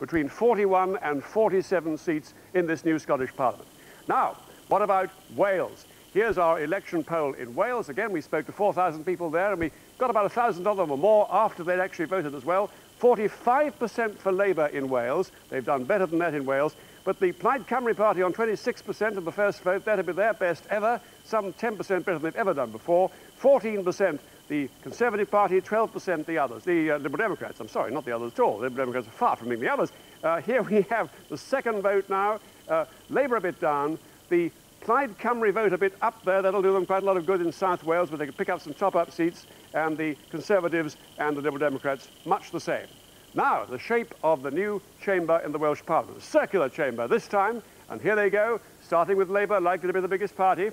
between 41 and 47 seats in this new Scottish Parliament. Now, what about Wales? Here's our election poll in Wales. Again, we spoke to 4,000 people there, and we got about 1,000 of them or more after they'd actually voted as well. 45% for Labour in Wales. They've done better than that in Wales. But the Plaid Cymru Party on 26% of the first vote, that'd be their best ever, some 10% better than they've ever done before. 14% the Conservative Party, 12% the others, the Liberal Democrats. I'm sorry, not the others at all. The Liberal Democrats are far from being the others. Here we have the second vote now. Labour a bit down. The Plaid Cymru vote a bit up there. That'll do them quite a lot of good in South Wales, but they can pick up some top-up seats. And the Conservatives and the Liberal Democrats, much the same. Now, the shape of the new chamber in the Welsh Parliament. A circular chamber this time. And here they go, starting with Labour, likely to be the biggest party.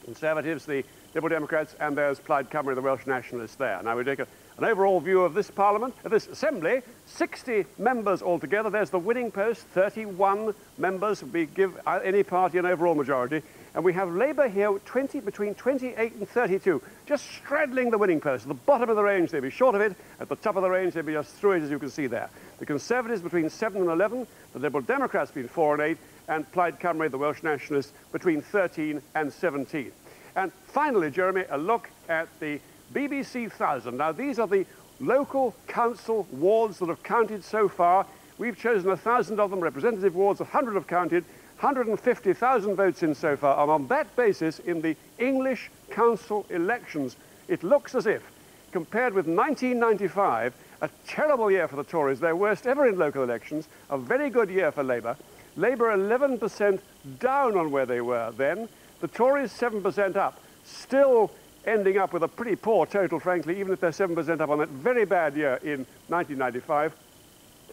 Conservatives, the Liberal Democrats, and there's Plaid Cymru, the Welsh Nationalists there. Now we take an overall view of this Parliament, of this Assembly. 60 members altogether. There's the winning post, 31 members. We give any party an overall majority. And we have Labour here between 28 and 32, just straddling the winning post. At the bottom of the range, they'd be short of it. At the top of the range, they'd be just through it, as you can see there. The Conservatives between 7 and 11, the Liberal Democrats between 4 and 8, and Plaid Cymru, the Welsh Nationalists, between 13 and 17. And finally, Jeremy, a look at the BBC 1000. Now, these are the local council wards that have counted so far. We've chosen 1,000 of them, representative wards, 100 have counted, 150,000 votes in so far. And on that basis, in the English council elections, it looks as if, compared with 1995, a terrible year for the Tories, their worst ever in local elections, a very good year for Labour. Labour 11% down on where they were then. The Tories 7% up, still ending up with a pretty poor total, frankly, even if they're 7% up on that very bad year in 1995.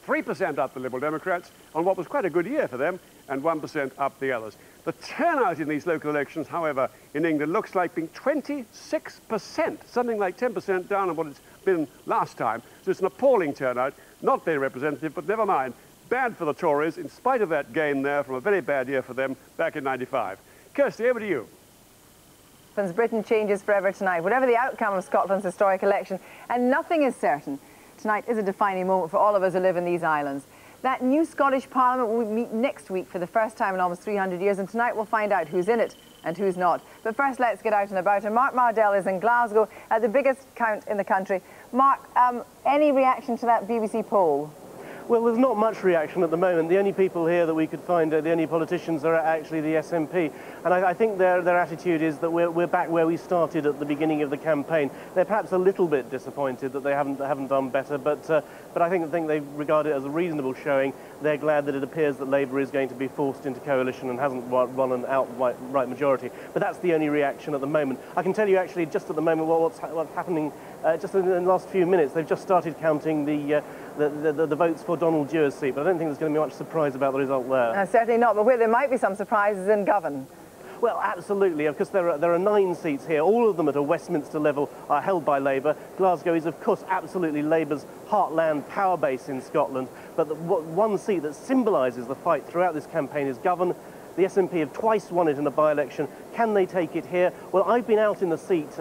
3% up the Liberal Democrats on what was quite a good year for them, and 1% up the others. The turnout in these local elections, however, in England looks like being 26%, something like 10% down on what it's been last time. So it's an appalling turnout, not very representative, but never mind. Bad for the Tories, in spite of that gain there from a very bad year for them back in 95. Kirsty, over to you. Britain changes forever tonight, whatever the outcome of Scotland's historic election, and nothing is certain. Tonight is a defining moment for all of us who live in these islands. That new Scottish Parliament will meet next week for the first time in almost 300 years, and tonight we'll find out who's in it and who's not. But first, let's get out and about. And Mark Mardell is in Glasgow at the biggest count in the country. Mark, any reaction to that BBC poll? Well, there's not much reaction at the moment. The only people here that we could find, the only politicians are actually the SNP. And I think their attitude is that we're back where we started at the beginning of the campaign. They're perhaps a little bit disappointed that they haven't done better, but I think they regard it as a reasonable showing. They're glad that it appears that Labour is going to be forced into coalition and hasn't won an outright majority. But that's the only reaction at the moment. I can tell you actually just at the moment what's happening just in the last few minutes. They've just started counting the votes for Donald Dewar's seat, but I don't think there's going to be much surprise about the result there. Certainly not, but where there might be some surprises in Govan. Well, absolutely, because there are 9 seats here. All of them at a Westminster level are held by Labour. Glasgow is, of course, absolutely Labour's heartland power base in Scotland. But one seat that symbolises the fight throughout this campaign is Govan. The SNP have twice won it in a by-election. Can they take it here? Well, I've been out in the seat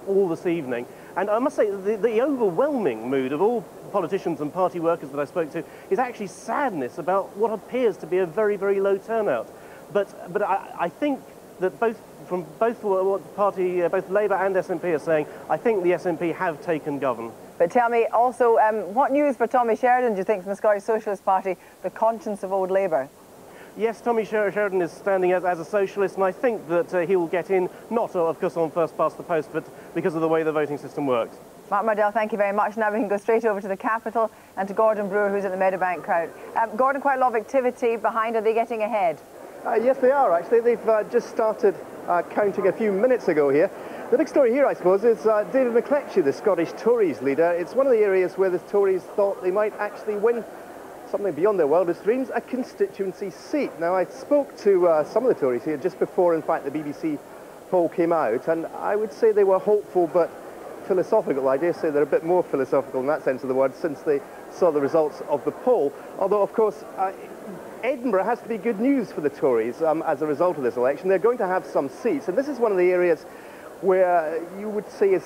all this evening, and I must say the overwhelming mood of all politicians and party workers that I spoke to is actually sadness about what appears to be a very, very low turnout. But I think that both Labour and SNP are saying, I think the SNP have taken Govan. But tell me also, what news for Tommy Sheridan, do you think, from the Scottish Socialist Party, the conscience of old Labour? Yes, Tommy Sheridan is standing as a socialist, and I think that he will get in, not, of course, on first past the post, but because of the way the voting system works. Mark Mardell, thank you very much. Now we can go straight over to the capital and to Gordon Brewer, who's at the Meadowbank crowd. Gordon, quite a lot of activity behind. Are they getting ahead? Yes, they are, actually. They've just started counting a few minutes ago here. The big story here, I suppose, is David McCletchie, the Scottish Tories leader. It's one of the areas where the Tories thought they might actually win something beyond their wildest dreams, a constituency seat. Now, I spoke to some of the Tories here just before, in fact, the BBC poll came out, and I would say they were hopeful but philosophical. I dare say they're a bit more philosophical in that sense of the word since they saw the results of the poll. Although, of course, Edinburgh has to be good news for the Tories as a result of this election. They're going to have some seats, and this is one of the areas where you would say is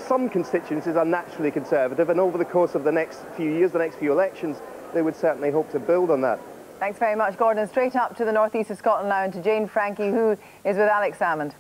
some constituencies are naturally conservative, and over the course of the next few years, the next few elections, they would certainly hope to build on that. Thanks very much, Gordon. Straight up to the northeast of Scotland now and to Jane Franchi, who is with Alex Salmond.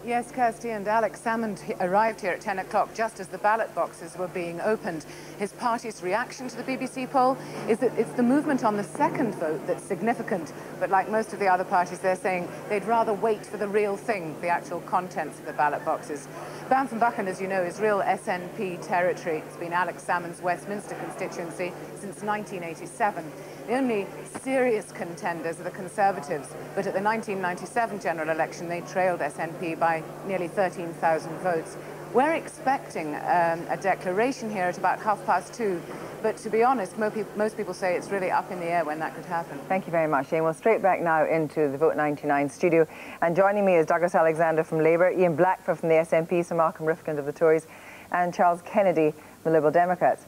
Yes, Kirsty, and Alex Salmond arrived here at 10 o'clock just as the ballot boxes were being opened. His party's reaction to the BBC poll is that it's the movement on the second vote that's significant. But like most of the other parties, they're saying they'd rather wait for the real thing, the actual contents of the ballot boxes. Banff-and-Buchan, as you know, is real SNP territory. It's been Alex Salmond's Westminster constituency since 1987. The only serious contenders are the Conservatives, but at the 1997 general election, they trailed SNP by nearly 13,000 votes. We're expecting a declaration here at about 2:30, but to be honest, most people say it's really up in the air when that could happen. Thank you very much, Jane. Well, straight back now into the Vote 99 studio, and joining me is Douglas Alexander from Labour, Ian Blackford from the SNP, Sir Malcolm Rifkind of the Tories, and Charles Kennedy from the Liberal Democrats.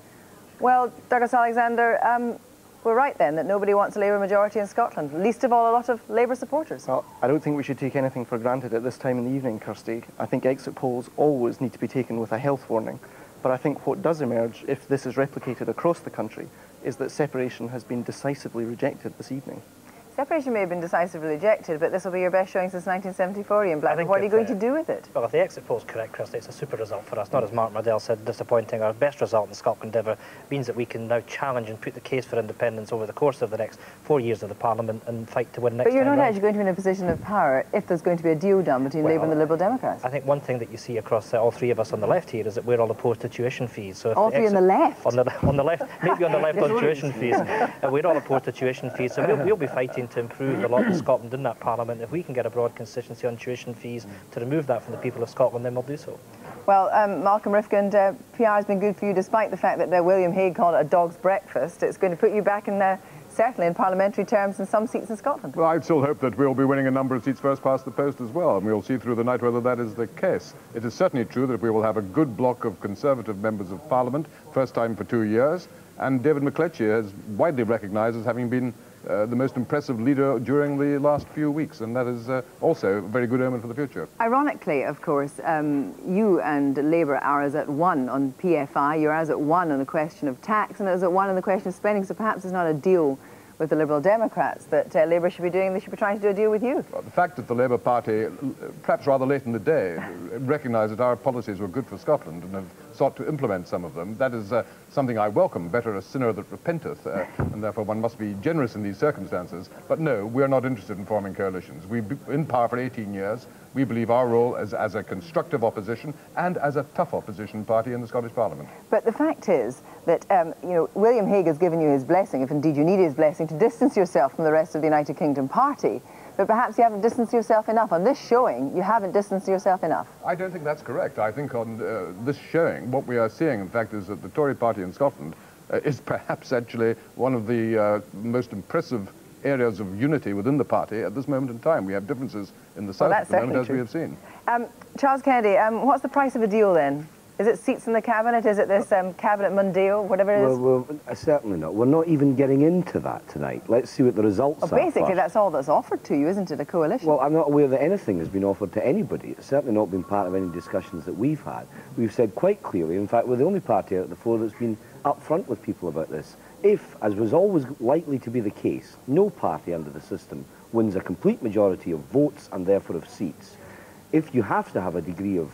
Well, Douglas Alexander, we're right then that nobody wants a Labour majority in Scotland, least of all a lot of Labour supporters. Well, I don't think we should take anything for granted at this time in the evening, Kirsty. I think exit polls always need to be taken with a health warning. But I think what does emerge, if this is replicated across the country, is that separation has been decisively rejected this evening. Separation may have been decisively rejected, but this will be your best showing since 1974, Ian Blackford. What are you going to do with it? Well, if the exit poll is correct, Kirsty, it's a super result for us. Not, as Mark Mardell said, disappointing. Our best result in Scotland ever means that we can now challenge and put the case for independence over the course of the next 4 years of the Parliament and fight to win next time. But you're not round. actually going to be in a position of power if there's going to be a deal done between Labour and the Liberal Democrats. I think one thing that you see across all three of us on the left here is that we're all opposed to tuition fees. So if all three on the left? On the left, maybe on the left on tuition fees. We're all opposed to tuition fees, so we'll be fighting to improve the lot of Scotland in that Parliament. If we can get a broad constituency on tuition fees to remove that from the people of Scotland, then we'll do so. Well, Malcolm Rifkind, PR has been good for you despite the fact that William Hague called it a dog's breakfast. It's going to put you back in, certainly in parliamentary terms, in some seats in Scotland. Well, I still hope that we'll be winning a number of seats first past the post as well, and we'll see through the night whether that is the case. It is certainly true that we will have a good block of Conservative members of Parliament, first time for 2 years, and David McCletchie is widely recognised as having been the most impressive leader during the last few weeks, and that is also a very good omen for the future. Ironically, of course, you and Labour are as at one on PFI, you're as at one on the question of tax, and as at one on the question of spending, so perhaps it's not a deal with the Liberal Democrats that Labour should be doing. They should be trying to do a deal with you. Well, the fact that the Labour Party, perhaps rather late in the day, recognised that our policies were good for Scotland and have sought to implement some of them, that is something I welcome. Better a sinner that repenteth, and therefore one must be generous in these circumstances. But no, we're not interested in forming coalitions. We've been in power for 18 years. We believe our role as a constructive opposition and as a tough opposition party in the Scottish Parliament. But the fact is that, you know, William Hague has given you his blessing, if indeed you need his blessing, to distance yourself from the rest of the United Kingdom party. But perhaps you haven't distanced yourself enough. On this showing, you haven't distanced yourself enough. I don't think that's correct. I think on this showing, what we are seeing, in fact, is that the Tory party in Scotland is perhaps actually one of the most impressive areas of unity within the party at this moment in time. We have differences in the south at the moment, as we have seen. Charles Kennedy, what's the price of a deal then? Is it seats in the cabinet? Is it this cabinet mondeo, whatever it is? Well, certainly not. We're not even getting into that tonight. Let's see what the results are. Basically, first. That's all that's offered to you, isn't it, a coalition? Well, I'm not aware that anything has been offered to anybody. It's certainly not been part of any discussions that we've had. We've said quite clearly, in fact, we're the only party out of the four that's been upfront with people about this. If, as was always likely to be the case, no party under the system wins a complete majority of votes and therefore of seats, if you have to have a degree of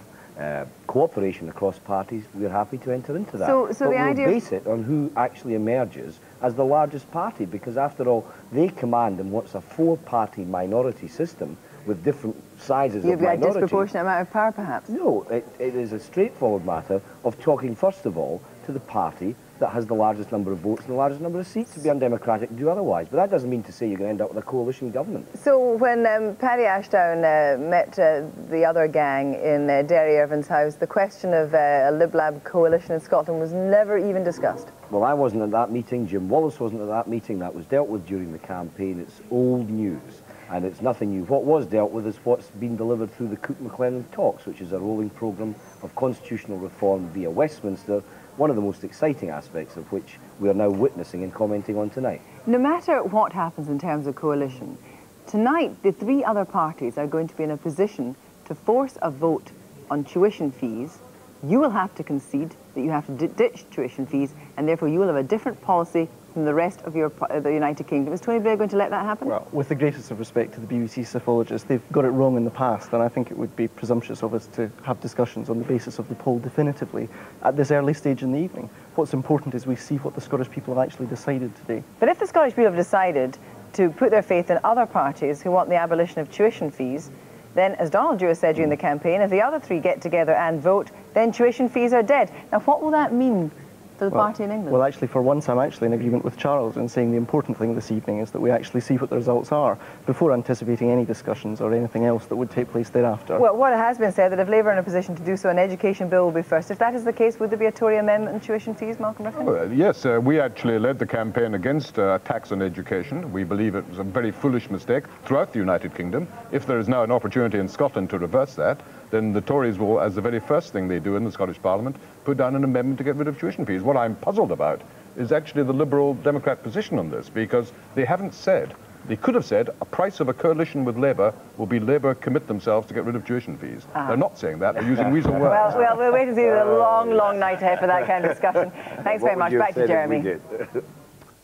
cooperation across parties, we're happy to enter into that. So but the we'll idea base it on who actually emerges as the largest party, because after all, they command in what's a four-party minority system with different sizes of minorities. You've got a disproportionate amount of power, perhaps? No, it is a straightforward matter of talking, first of all, to the party that has the largest number of votes and the largest number of seats. To be undemocratic to do otherwise. But that doesn't mean to say you're going to end up with a coalition government. So when Paddy Ashdown met the other gang in Derry Irvin's house, the question of a Lib Lab coalition in Scotland was never even discussed. Well, I wasn't at that meeting. Jim Wallace wasn't at that meeting. That was dealt with during the campaign. It's old news. And it's nothing new. What was dealt with is what's been delivered through the Cook-McLennan Talks, which is a rolling programme of constitutional reform via Westminster, one of the most exciting aspects of which we are now witnessing and commenting on tonight. No matter what happens in terms of coalition, tonight the three other parties are going to be in a position to force a vote on tuition fees. You will have to concede, that you have to ditch tuition fees, and therefore you will have a different policy from the rest of the United Kingdom. Is Tony Blair going to let that happen? Well, with the greatest of respect to the BBC psephologists, they've got it wrong in the past, and I think it would be presumptuous of us to have discussions on the basis of the poll definitively at this early stage in the evening. What's important is we see what the Scottish people have actually decided today. But if the Scottish people have decided to put their faith in other parties who want the abolition of tuition fees, then, as Donald Dewar said during the campaign, if the other three get together and vote, then tuition fees are dead. Now, what will that mean for the party in England? Well, actually, for once, I'm actually in agreement with Charles in saying the important thing this evening is that we actually see what the results are before anticipating any discussions or anything else that would take place thereafter. Well, what has been said that if Labour are in a position to do so, an education bill will be first. If that is the case, would there be a Tory amendment on tuition fees, Malcolm Rifkind? Yes, we actually led the campaign against tax on education. We believe it was a very foolish mistake throughout the United Kingdom. If there is now an opportunity in Scotland to reverse that, then the Tories will, as the very first thing they do in the Scottish Parliament, put down an amendment to get rid of tuition fees. What I'm puzzled about is actually the Liberal Democrat position on this, because they haven't said, they could have said, a price of a coalition with Labour will be Labour commit themselves to get rid of tuition fees. They're not saying that, they're using weasel words. Well, we'll wait and see the long, long night ahead for that kind of discussion. Thanks very much. Back to Jeremy.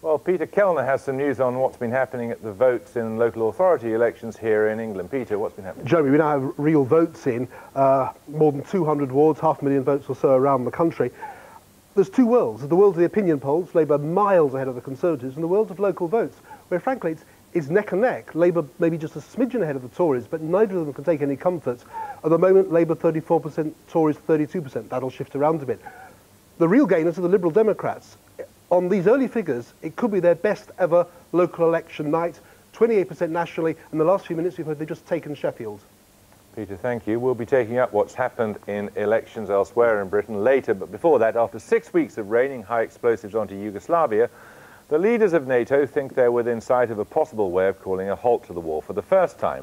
Well, Peter Kellner has some news on what's been happening at the votes in local authority elections here in England. Peter, what's been happening? Jeremy, we now have real votes in, more than 200 wards, 500,000 votes or so around the country. There's two worlds, the world of the opinion polls, Labour miles ahead of the Conservatives, and the world of local votes, where frankly it's neck and neck. Labour maybe just a smidgen ahead of the Tories, but neither of them can take any comfort. At the moment, Labour 34%, Tories 32%. That'll shift around a bit. The real gainers are the Liberal Democrats. On these early figures, it could be their best ever local election night, 28% nationally. In the last few minutes, we've heard they've just taken Sheffield. Peter, thank you. We'll be taking up what's happened in elections elsewhere in Britain later. But before that, after 6 weeks of raining high explosives onto Yugoslavia, the leaders of NATO think they're within sight of a possible way of calling a halt to the war for the first time.